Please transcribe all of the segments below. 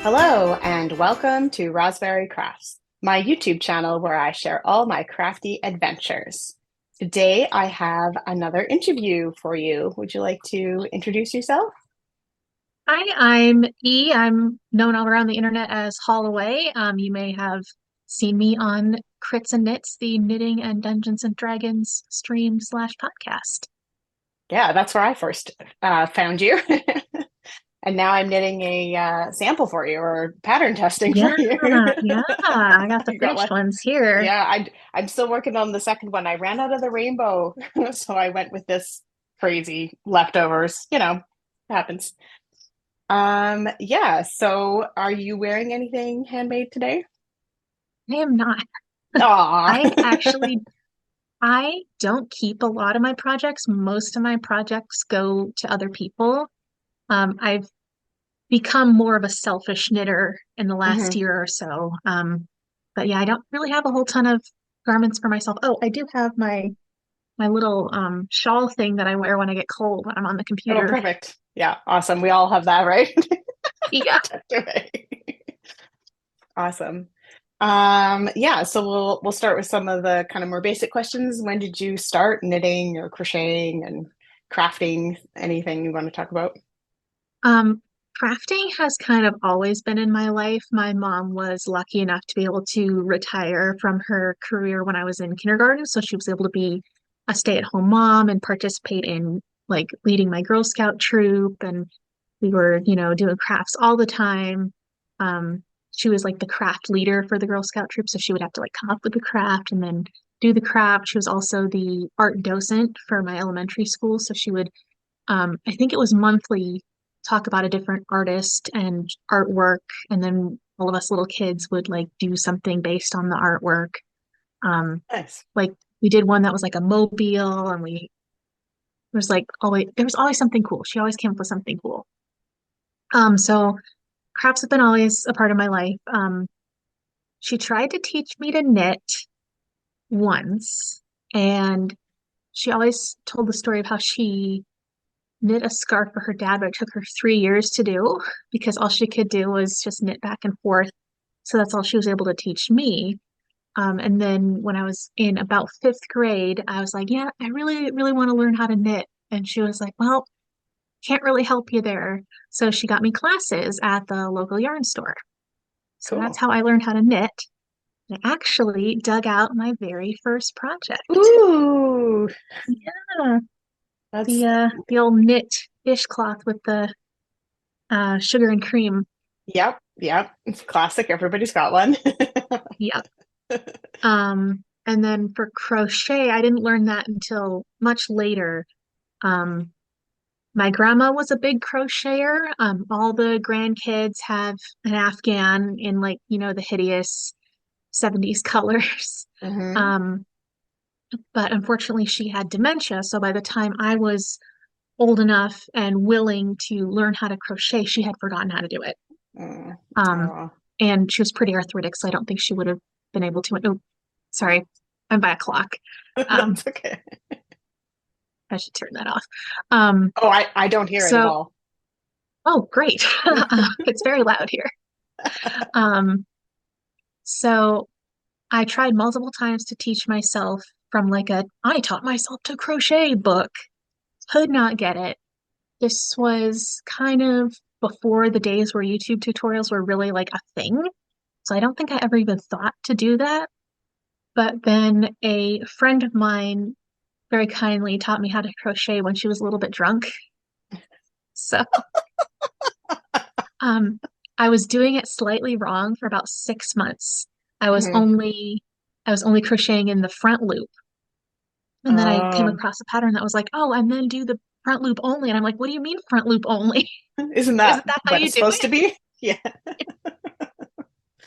Hello, and welcome to Rosberry Crafts, my YouTube channel where I share all my crafty adventures. Today, I have another interview for you. Would you like to introduce yourself? Hi, I'm E. I'm known all around the internet as HaulAway. You may have seen me on Crits and Knits, the Knitting and Dungeons and Dragons stream slash podcast. Yeah, that's where I first found you. And now I'm knitting a sample for you or pattern testing Yeah, for you. yeah, I got the You got finished one. ones here. Yeah, I'm still working on the second one. I ran out of the rainbow, so I went with this crazy leftovers. Happens. Yeah, so are you wearing anything handmade today? I am not. Aw. I actually I don't keep a lot of my projects. Most of my projects go to other people. I've become more of a selfish knitter in the last Hmm. year or so. But yeah, I don't really have a whole ton of garments for myself. Oh, I do have my little shawl thing that I wear when I get cold when I'm on the Oh, computer. perfect. Yeah, awesome. We all have that, right? Yeah. Tucked away. Awesome. Yeah, so we'll start with some of the kind of more basic questions. When did you start knitting or crocheting and crafting? Anything you want to talk about? Um, Crafting has kind of always been in my life. My mom was lucky enough to be able to retire from her career when I was in kindergarten, so she was able to be a stay-at-home mom and participate in like leading my Girl Scout troop, and we were, doing crafts all the time. Um, she was like the craft leader for the Girl Scout troop, so she would have to like come up with the craft and then do the craft. She was also the art docent for my elementary school, so she would I think it was monthly, talk about a different artist and artwork, and then all of us little kids would like do something based on the artwork. Um, Nice. like we did one that was like a mobile, and we there was always something cool. She always came up with something cool. So crafts have been always a part of my life. She tried to teach me to knit once, and she always told the story of how she knit a scarf for her dad, but it took her 3 years to do because all she could do was just knit back and forth. So that's all she was able to teach me. And then when I was in about fifth grade, I was like, yeah, I really, really want to learn how to knit. And she was like, well, can't really help you there. So she got me classes at the local yarn store. So that's Cool. how I learned how to knit. I actually dug out my very first project. Ooh, Yeah, that's the old knit dishcloth with the sugar and cream. yep. It's classic. Everybody's got one. Yep. And then for crochet, I didn't learn that until much later. Um, my grandma was a big crocheter. All the grandkids have an Afghan in like, the hideous 70s colors. Hmm. Um, but unfortunately she had dementia. So by the time I was old enough and willing to learn how to crochet, she had forgotten how to do it. Mm. Um, Oh, and she was pretty arthritic, so I don't think she would have been able to. Oh, sorry, I'm by a clock. Um, that's okay. I should turn that off. Um, Oh, I don't hear it at so, all. oh, great. It's very loud here. Um, so I tried multiple times to teach myself from like a I taught myself to crochet book. Could not get it. This was kind of before the days where YouTube tutorials were really like a thing. So I don't think I ever even thought to do that. But then a friend of mine very kindly taught me how to crochet when she was a little bit drunk. So um, I was doing it slightly wrong for about 6 months. I was Hmm. only I was only crocheting in the front loop. And then I came Um, across a pattern that was like, oh, and then do the front loop only. And I'm like, what do you mean front loop only? isn't Isn't that that how what you it's do supposed to it? be? Yeah.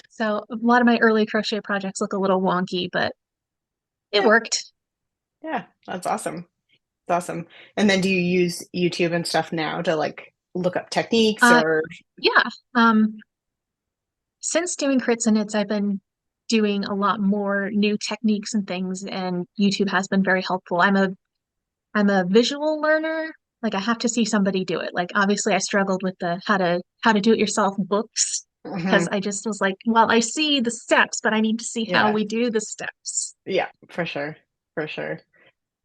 So a lot of my early crochet projects look a little wonky, but it Yeah. worked. Yeah. That's awesome. That's awesome. And then do you use YouTube and stuff now to like look up techniques Uh, or yeah. Um, since doing crits and knits, I've been doing a lot more new techniques and things, and YouTube has been very helpful. I'm a visual learner. Like I have to see somebody do it. Like obviously I struggled with the how to do it yourself books. because Hmm. I just was like, well, I see the steps, but I need to see how Yeah. we do the steps. Yeah, for sure. For sure.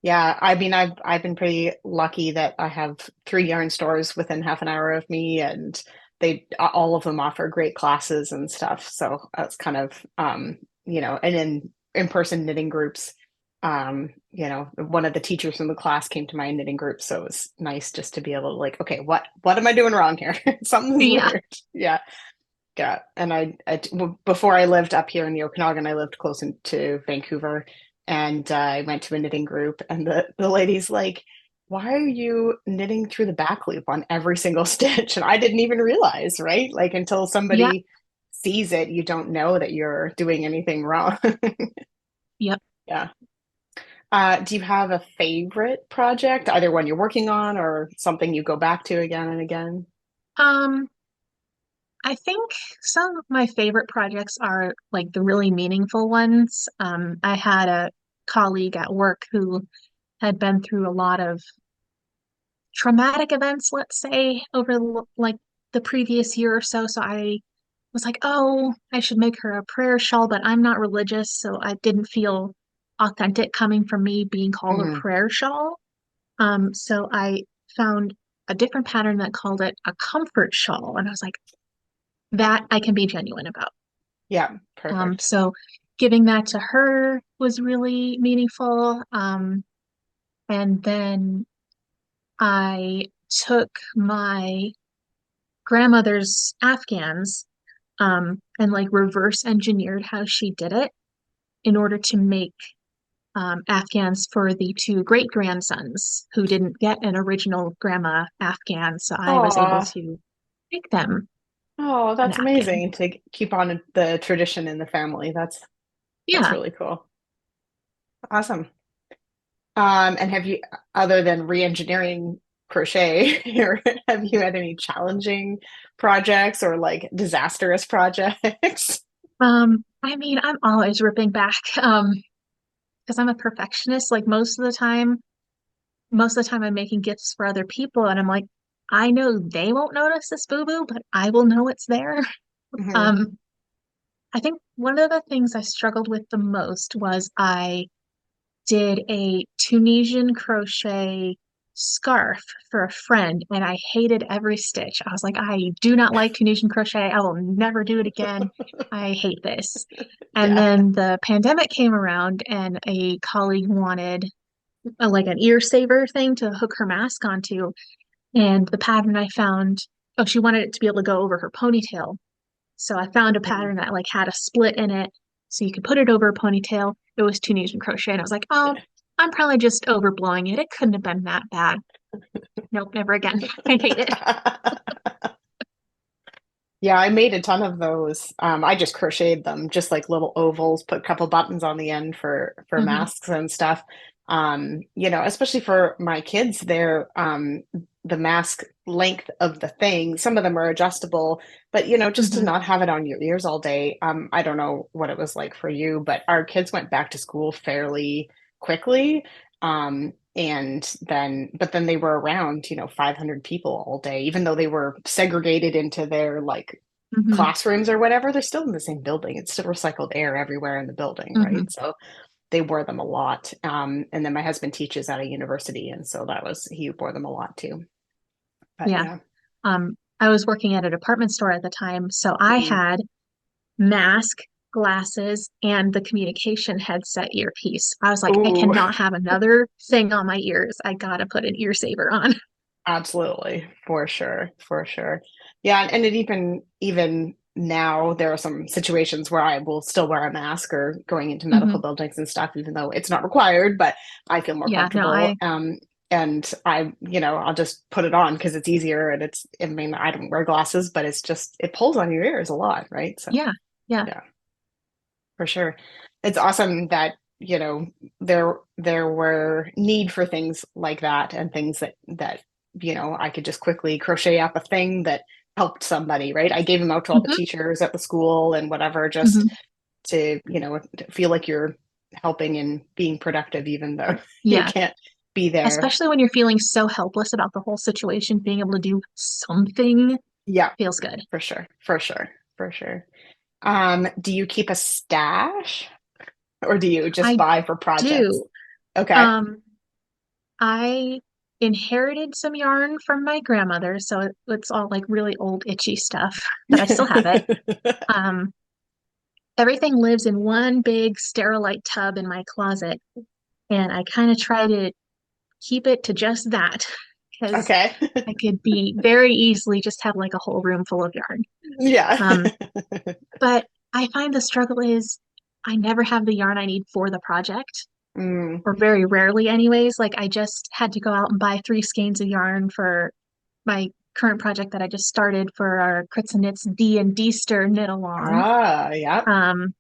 Yeah, I mean, I've been pretty lucky that I have three yarn stores within half an hour of me, and they all of them offer great classes and stuff. So that's kind of and in-person knitting groups. One of the teachers from the class came to my knitting group, so it was nice just to be able to like, okay, what am I doing wrong here? Something's Yeah. weird. Yeah, yeah. And before I lived up here in the Okanagan, I lived close to Vancouver, and I went to a knitting group, and the lady's like, "Why are you knitting through the back loop on every single stitch?" And I didn't even realize, right? Like until Yeah. somebody sees it, you don't know that you're doing anything wrong. Yep. Yeah. Do you have a favorite project, either one you're working on or something you go back to again and again? Um, I think some of my favorite projects are like the really meaningful ones. I had a colleague at work who had been through a lot of traumatic events, let's say, over like the previous year or so. So I was like, oh, I should make her a prayer shawl, but I'm not religious, so I didn't feel authentic coming from me being called a Hmm. prayer shawl. So I found a different pattern that called it a comfort shawl, and I was like, that I can be genuine about. Yeah, perfect. So giving that to her was really meaningful. And then I took my grandmother's Afghans, and like reverse engineered how she did it in order to make Afghans for the two great grandsons who didn't get an original grandma Afghan. So I was able Aw. to make them Oh, an that's Afghan. amazing to keep on the tradition in the family. That's Yeah. really cool. Awesome. And have you, other than re-engineering crochet, have you had any challenging projects or like disastrous projects? I mean, I'm always ripping back, because I'm a perfectionist. Like most of the time I'm making gifts for other people, and I'm like, I know they won't notice this boo-boo, but I will know it's there. Hmm. Um, I think one of the things I struggled with the most was I did a Tunisian crochet scarf for a friend, and I hated every stitch. I was like, I do not like Tunisian crochet. I will never do it again. I hate this. And Yeah. then the pandemic came around, and a colleague wanted like an ear saver thing to hook her mask onto. And the pattern I found, oh, she wanted it to be able to go over her ponytail. So I found a Mhm. pattern that like had a split in it, so you could put it over a ponytail. It was Tunisian crochet, and I was like, oh, I'm probably just overblowing it. It couldn't have been that bad. Nope, never again. I hate it. Yeah, I made a ton of those. I just crocheted them, just like little ovals, put a couple buttons on the end for Hmm. masks and stuff. Especially for my kids, the mask length of the thing, some of them are adjustable, but just to Hmm. not have it on your ears all day. I don't know what it was like for you, but our kids went back to school fairly quickly. But then they were around, 500 people all day, even though they were segregated into their like Hmm. classrooms or whatever, they're still in the same building. It's still recycled air everywhere in the building, right? Hmm. So they wore them a lot. And then my husband teaches at a university, and so he wore them a lot too. But Yeah. yeah. I was working at a department store at the time, so I Mhm. had mask, glasses, and the communication headset earpiece. I was like, I Ooh, cannot have another thing on my ears. I gotta put an ear saver on. absolutely, for sure, for sure. Yeah, and it even now there are some situations where I will still wear a mask or going into medical Hmm. buildings and stuff, even though it's not required, but I feel more Yeah, no, comfortable. And I'll just put it on because it's easier and I mean, I don't wear glasses, but it pulls on your ears a lot, right? So yeah, yeah. yeah, for sure. It's awesome that, there were need for things like that and things that I could just quickly crochet up a thing that helped somebody, right? I gave them out to all the Hmm. teachers at the school and whatever, just Hmm. to feel like you're helping and being productive, even though you Yeah. can't be there. Especially when you're feeling so helpless about the whole situation, being able to do something Yeah, feels good. for sure. For sure. for sure. Do you keep a stash or do you just I buy for projects? do. Okay. Um, I inherited some yarn from my grandmother, so it's all like really old, itchy stuff, but I still have it. Um, Everything lives in one big sterilite tub in my closet, and I kind of try to keep it to just that because Okay. I could be very easily just have like a whole room full of yarn. Yeah. Um, but I find the struggle is I never have the yarn I need for the project, Mm. or very rarely anyways. Like I just had to go out and buy 3 skeins of yarn for my current project that I just started for our Crits and Knits D and D stir knit along. Ah, yeah. Um,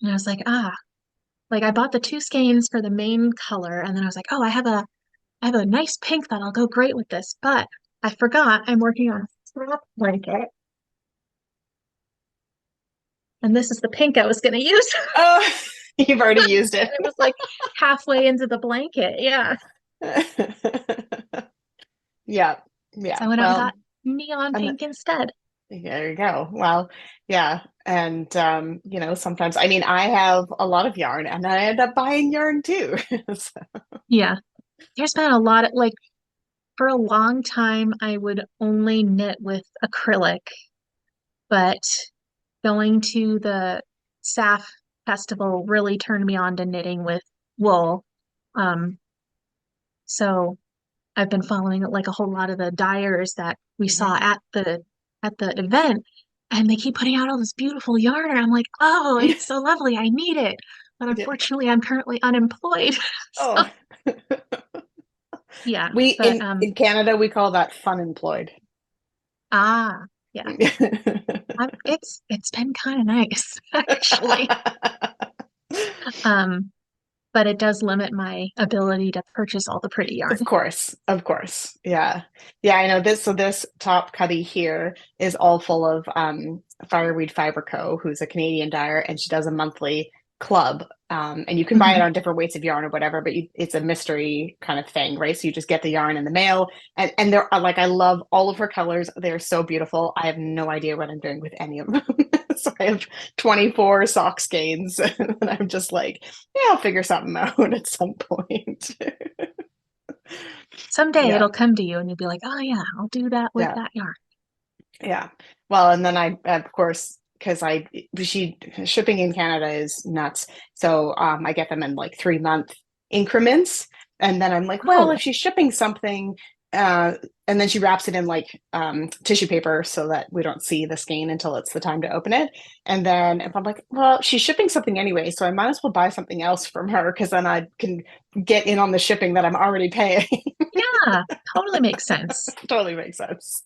and I was like, like I bought the 2 skeins for the main color, and then I was like, oh, I have a nice pink that'll go great with this, but I forgot I'm working on a strap blanket, and this is the pink I was going to use. Oh, you've already used it. And it was like halfway into the blanket. Yeah. Yeah. So Yeah. I went out and got Well, neon and pink instead. there you go. Well, yeah. And sometimes I mean I have a lot of yarn and I end up buying yarn too. So, Yeah. There's been a lot of like for a long time I would only knit with acrylic, but going to the SAF festival really turned me on to knitting with wool. Um, so I've been following like a whole lot of the dyers that we saw mhm. at the event, and they keep putting out all this beautiful yarn, and I'm like, oh, it's so lovely. I need it. But Yeah. unfortunately, I'm currently unemployed. So Oh, yeah, we but in Canada we call that fun employed. yeah. It's been kind of nice actually. Um, but it does limit my ability to purchase all the pretty yarn. Of course, of course. Yeah. Yeah, I know this. So this top cutty here is all full of Fireweed Fiber Co., who's a Canadian dyer, and she does a monthly club. And you can buy it Hmm. on different weights of yarn or whatever, but it's a mystery kind of thing, right? So you just get the yarn in the mail, and they're like I love all of her colors. They're so beautiful. I have no idea what I'm doing with any of them. So I have 24 sock skeins, and I'm just like, yeah, I'll figure something out at some point. Someday Yeah, it'll come to you and you'll be like, oh yeah, I'll do that with yeah, that yarn. yeah. Well, and then I, of course, because she shipping in Canada is nuts. So I get them in like 3 month increments. And then I'm like, well, Oh, if she's shipping something, uh, and then she wraps it in like tissue paper so that we don't see the skein until it's the time to open it. And then if I'm like, well, she's shipping something anyway, so I might as well buy something else from her because then I can get in on the shipping that I'm already paying. yeah, totally makes sense. Totally makes sense.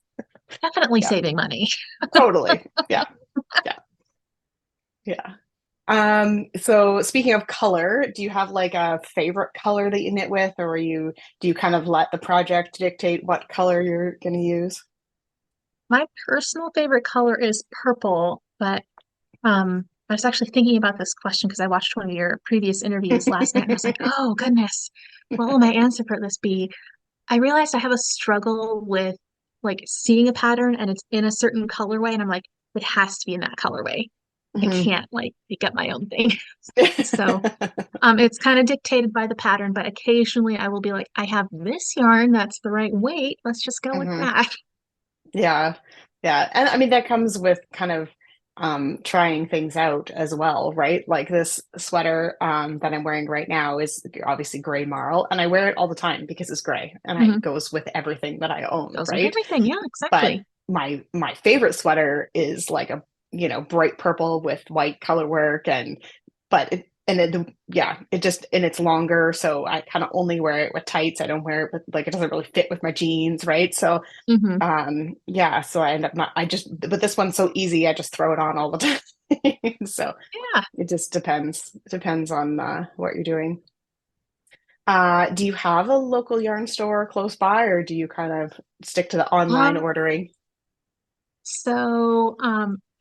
Definitely Yeah, saving money. totally. Yeah, yeah, yeah. So speaking of color, do you have like a favorite color that you knit with, or do you kind of let the project dictate what color you're going to use? My personal favorite color is purple, but I was actually thinking about this question because I watched one of your previous interviews last night and I was like, oh goodness, what will my answer for this be? I realized I have a struggle with like seeing a pattern and it's in a certain colorway and I'm like, it has to be in that colorway. I Mhm. can't like make up my own thing. So it's kind of dictated by the pattern, but occasionally I will be like, I have this yarn that's the right weight. Let's just go with Mhm. that. Yeah. Yeah. And I mean, that comes with kind of trying things out as well, right? Like this sweater that I'm wearing right now is obviously gray marl, and I wear it all the time because it's gray and it Hmm. goes with everything that I own, Goes with right? everything. Yeah, But exactly. my favorite sweater is like a bright purple with white color work but it yeah, it just and it's longer, so I kind of only wear it with tights. I don't wear it with like it doesn't really fit with my jeans, right? So Hmm. yeah, so I end up not I just but this one's so easy, I just throw it on all the time. So Yeah. it just depends on what you're doing. Do you have a local yarn store close by, or do you kind of stick to the online Um, ordering?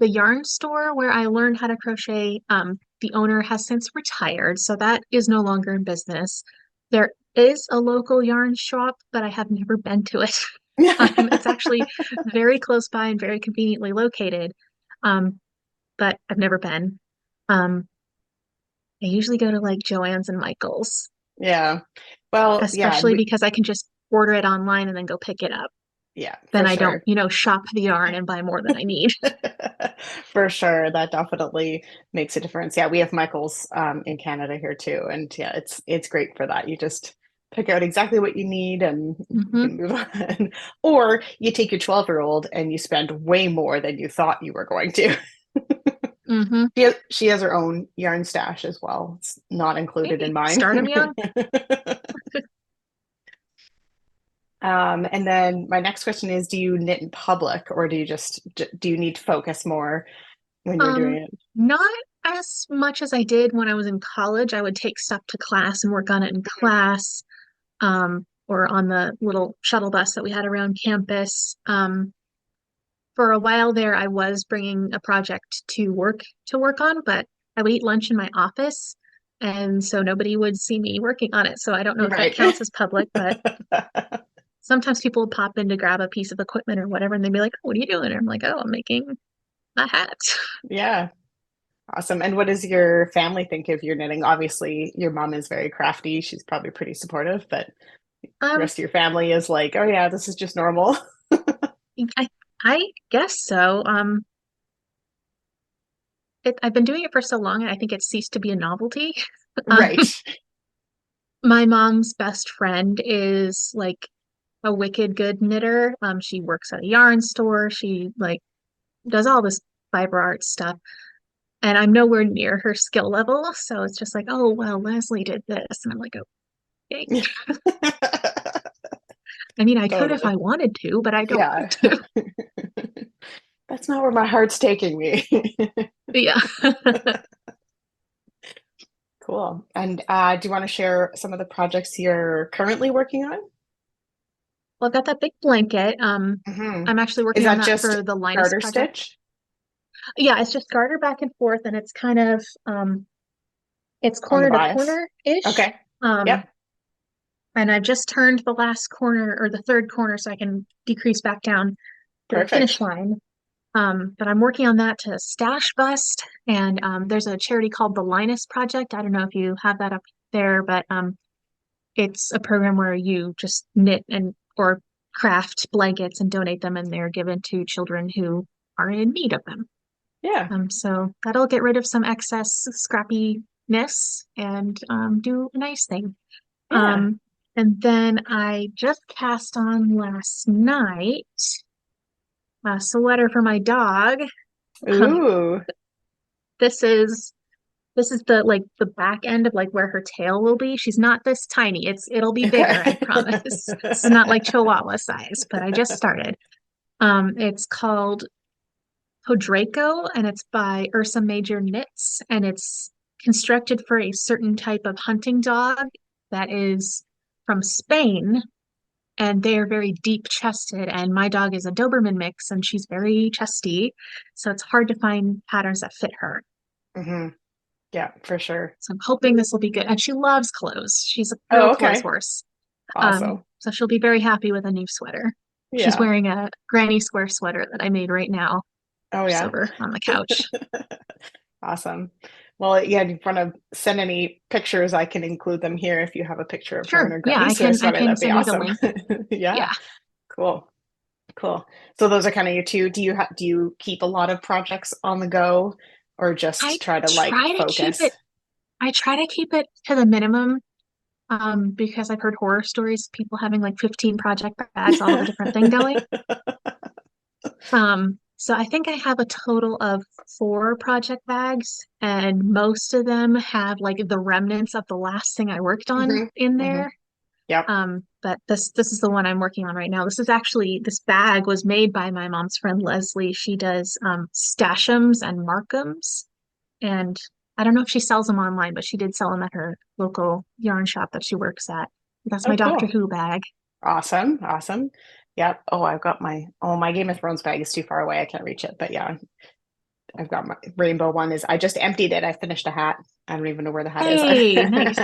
the yarn store where I learned how to crochet, the owner has since retired, so that is no longer in business. There is a local yarn shop, but I have never been to it. It's actually very close by and very conveniently located. Um, but I've never been. Um, I usually go to like Joann's and Michael's, Yeah. Well, yeah, especially because I can just order it online and then go pick it up. yeah, Then for I don't, sure. shop the yarn and buy more than I need. For sure, that definitely makes a difference. Yeah, we have Michael's in Canada here too, and yeah, it's great for that. You just pick out exactly what you need and you Hmm. can move on. Or you take your 12-year-old and you spend way more than you thought you were going to. Hmm. She has her own yarn stash as well. It's not included in Hey, mine. start them young. And then my next question is, do you knit in public or do you need to focus more when you're doing Um, it? Not as much as I did when I was in college. I would take stuff to class and work on it in class, or on the little shuttle bus that we had around campus. For a while there, I was bringing a project to work on, but I would eat lunch in my office, and so nobody would see me working on it. So I don't know if that Right. counts as public, but sometimes people would pop in to grab a piece of equipment or whatever, and they'd be like, "Oh, what are you doing?" And I'm like, "Oh, I'm making a hat." Yeah. Awesome. And what does your family think of your knitting? Obviously, your mom is very crafty. She's probably pretty supportive, but the Um, rest of your family is like, oh yeah, this is just normal. I I guess so. I've been doing it for so long, and I think it's ceased to be a novelty. Um, Right. my mom's best friend is like a wicked good knitter. She works at a yarn store. She like does all this fiber art stuff, and I'm nowhere near her skill level. So it's just like, oh well, Leslie did this, and I'm like, okay. I mean, I could if I Totally. wanted to, but I don't Yeah. want to. That's not where my heart's taking me. Yeah. Cool. And do you want to share some of the projects you're currently working on? Well, I've got that big blanket. Hmm. I'm actually Is working on that that just for the Linus garter project. stitch? Yeah, it's just garter back and forth, and it's kind of it's On the corner to bias. corner ish. Okay. Um, Yep. and I've just turned the last corner or the third corner so I can decrease back down to the finish Perfect. line. But I'm working on that to stash bust, and there's a charity called the Linus Project. I don't know if you have that up there, but it's a program where you just knit and or craft blankets and donate them, and they're given to children who are in need of them. Yeah. So that'll get rid of some excess scrappiness and do a nice thing. Yeah. Um, and then I just cast on last night a sweater for my dog. Ooh. This is the like the back end of like where her tail will be. She's not this tiny. It'll be bigger, I Okay. promise. This is not like Chihuahua size, but I just started. It's called Podraco, and it's by Ursa Major Knits, and it's constructed for a certain type of hunting dog that is from Spain, and they are very deep chested. And my dog is a Doberman mix, and she's very chesty, so it's hard to find patterns that fit her. Hmm. Yeah, for sure. So I'm hoping this will be good. And she loves clothes. She's a real Oh, clothes okay. horse. Awesome. So she'll be very happy with a new sweater. She's Yeah. wearing a granny square sweater that I made right now, Oh, just yeah. over on the couch. Awesome. Well, yeah, if you want to send any pictures, I can include them here if you have a picture of her Sure. in her Yeah, granny Swiss I sweater. can That'd be send you the awesome. link. Yeah. Yeah. Cool. Cool. So those are kind of your two. Do you keep a lot of projects on the go or I just try to like try to keep focus? it I try to keep it to the minimum, because I've heard horror stories, people having like 15 project bags, all of a different thing going. So I think I have a total of four project bags, and most of them have like the remnants of the last thing I worked on Hmm. in Hmm. there. Yep. But this is the one I'm working on right now. This bag was made by my mom's friend Leslie. She does stashums and markums, and I don't know if she sells them online, but she did sell them at her local yarn shop that she works at. That's Oh, my Doctor cool. Who bag. Awesome. Awesome. Yep. Oh, my Game of Thrones bag is too far away. I can't reach it. But yeah, I've got my rainbow one is I just emptied it. I finished a hat. I don't even know where the hat is. Hey, nice.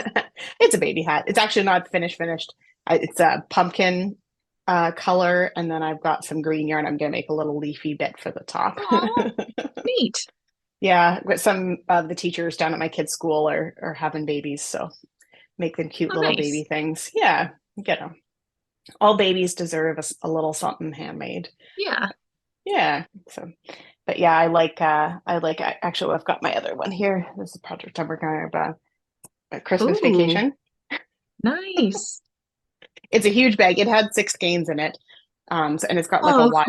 It's a baby hat. It's actually not finished. It's a pumpkin. color, and then I've got some green yarn. I'm gonna make a little leafy bit for the top. Oh, neat. Yeah, but some of the teachers down at my kids' school are having babies, so make them cute Oh, little baby nice. things. Yeah, you know, all babies deserve a little something handmade. Yeah. Yeah. So, but yeah, actually I've got my other one here. This is a project I'm working on about a Christmas Ooh, vacation. nice. It's a huge bag. It had six skeins in it. And it's got like Oh, I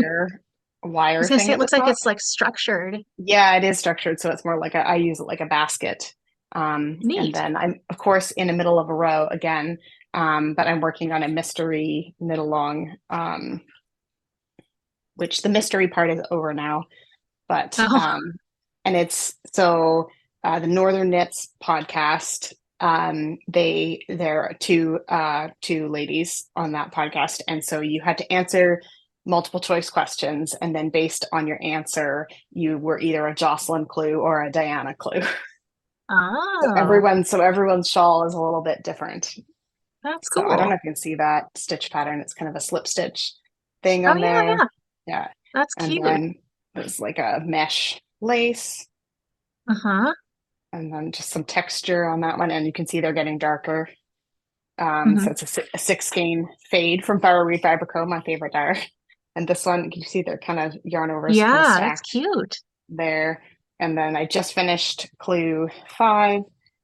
a wire was gonna thing say it at the looks like top. it's like structured. Yeah, it is structured, so it's more like I use it like a basket. And Neat. then I'm, of course, in the middle of a row again, but I'm working on a mystery knit along, which the mystery part is over now. But Oh, and it's so the Northern Knits podcast. There are two ladies on that podcast, and so you had to answer multiple choice questions, and then based on your answer, you were either a Jocelyn clue or a Diana clue. oh, So everyone's shawl is a little bit different. that's So I don't know cool. if you can see that stitch pattern. It's kind of a slip stitch thing Oh on yeah, there. yeah. Yeah. That's And cute. then there's like a mesh lace Uh-huh. and then just some texture on that one. And you can see they're getting darker. Hmm. So it's a six skein fade from Bowery Fabrico, my favorite dye. And this one, you see they're kind of yarn overs kind of Yeah, that's stacked cute. there. And then I just finished Clue 5,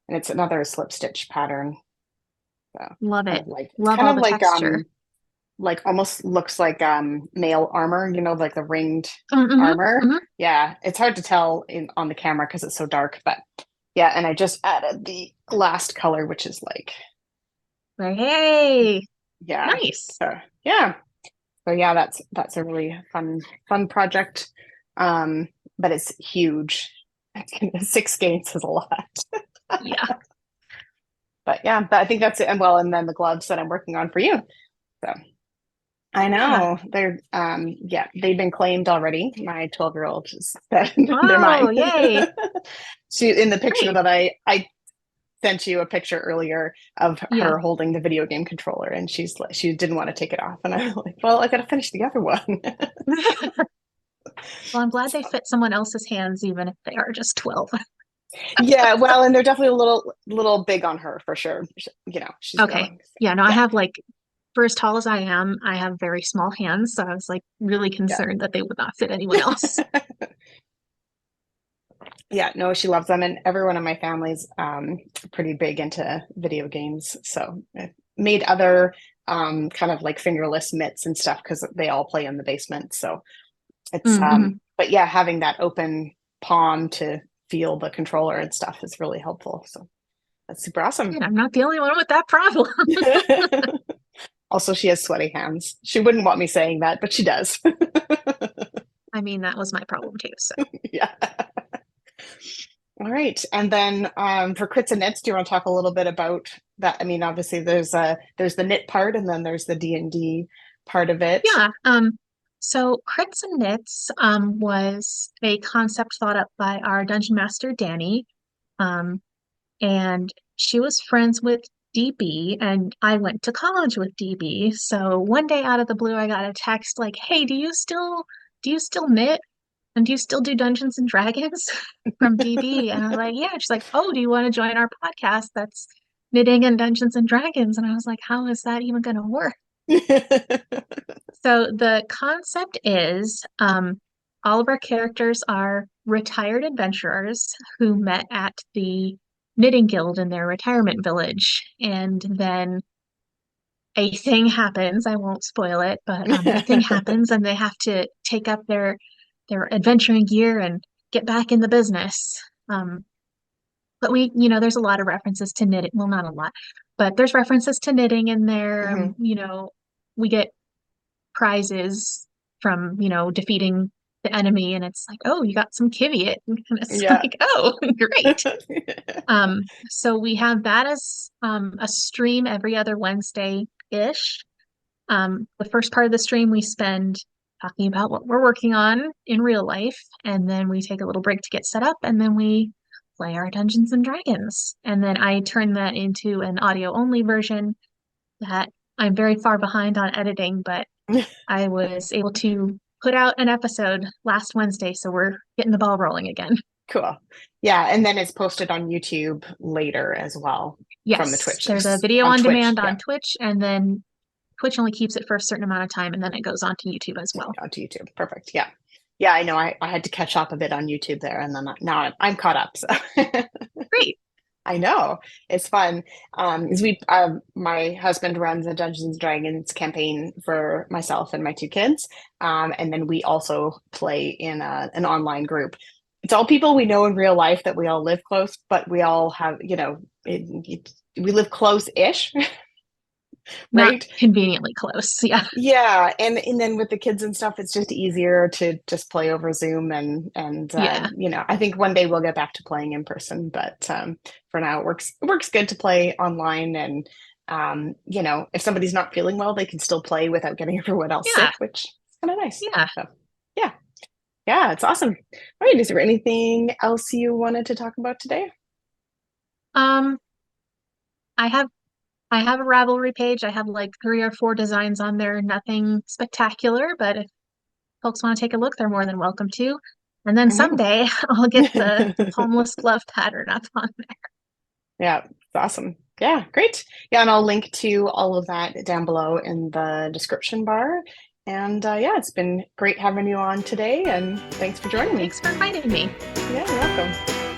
and it's another slip stitch pattern. So Love kind it. of like it's Love kind all of the texture. like almost looks like mail armor, like the ringed Mm-hmm. armor. Hmm. Yeah, it's hard to tell in on the camera because it's so dark, but yeah, and I just added the last color, which is like Hey, yeah. nice. So yeah. So yeah, that's a really fun project. Um, but it's huge. Six games is a lot. Yeah. But yeah, I think that's it. And well, and then the gloves that I'm working on for you. So I Yeah. know yeah, they've been claimed already. My 12-year-old said they're Oh, mine. yay. She in the picture Great. that I sent you a picture earlier of Yeah. her holding the video game controller, and she's like she didn't want to take it off, and I'm like, well, I gotta finish the other one. Well, I'm glad they So, fit someone else's hands, even if they are just 12. yeah, well, and they're definitely a little big on her for sure. She's Okay. growing. So, Yeah, no, I yeah, have like, for as tall as I am, I have very small hands. So I was like really yeah. concerned that they would not fit anyone else. Yeah, no, she loves them, and everyone in my family's pretty big into video games. So I made other kind of like fingerless mitts and stuff because they all play in the basement. So it's Mm-hmm. but yeah, having that open palm to feel the controller and stuff is really helpful. So that's super awesome. And I'm not the only one with that problem. Also, she has sweaty hands. She wouldn't want me saying that, but she does. I mean, that was my problem too. So Yeah. All right. And then for crits and knits, do you want to talk a little bit about that? I mean, obviously there's the knit part and then there's the D&D part of it. yeah. So Crits and Knits was a concept thought up by our dungeon master Danny. Um, and she was friends with DB, and I went to college with DB. So one day out of the blue, I got a text like, "Hey, do you still knit? And do you still do Dungeons and Dragons?" from DB? And I was like, "Yeah." She's like, "Oh, do you want to join our podcast? That's knitting and Dungeons and Dragons." And I was like, "How is that even going to work?" So the concept is all of our characters are retired adventurers who met at the knitting guild in their retirement village. And then a thing happens. I won't spoil it, but a thing happens and they have to take up their adventuring gear and get back in the business. But there's a lot of references to knitting. Well, not a lot, but there's references to knitting in there. Mhm. We get prizes from, defeating the enemy. And it's like, oh, you got some Kiviot. And it's Yeah. like, oh, great. So we have that as a stream every other Wednesday-ish. The first part of the stream we spend talking about what we're working on in real life, and then we take a little break to get set up, and then we play our Dungeons and Dragons. And then I turn that into an audio only version that I'm very far behind on editing, but I was able to put out an episode last Wednesday, so we're getting the ball rolling again. Cool. Yeah, and then it's posted on YouTube later as well from the Yes, Twitch there's a video on on Twitch. demand Yeah, on Twitch, and then Twitch only keeps it for a certain amount of time, and then it goes on to YouTube as yeah, well. onto YouTube. Perfect. Yeah. Yeah, I know. I had to catch up a bit on YouTube there, and then now I'm caught up. So Great. I know it's fun. Is we my husband runs a Dungeons and Dragons campaign for myself and my two kids, and then we also play in an online group. It's all people we know in real life that we all live close, but we all have, we live close-ish, Not right? conveniently close. Yeah. Yeah, and then with the kids and stuff, it's just easier to just play over Zoom and Yeah. I think one day we'll get back to playing in person, but for now it works good to play online and if somebody's not feeling well, they can still play without getting everyone else Yeah. sick, which is kind of nice. Yeah. So yeah, yeah, it's awesome. All right, is there anything else you wanted to talk about today? Um, I have I have a Ravelry page. I have like 3 or 4 designs on there. Nothing spectacular, but if folks want to take a look, they're more than welcome to. And then Mhm. someday I'll get the palmless glove pattern up on there. Yeah, it's awesome. Yeah, great. Yeah, and I'll link to all of that down below in the description bar. And yeah, it's been great having you on today, and thanks for joining me. Thanks for inviting me. Yeah, you're welcome.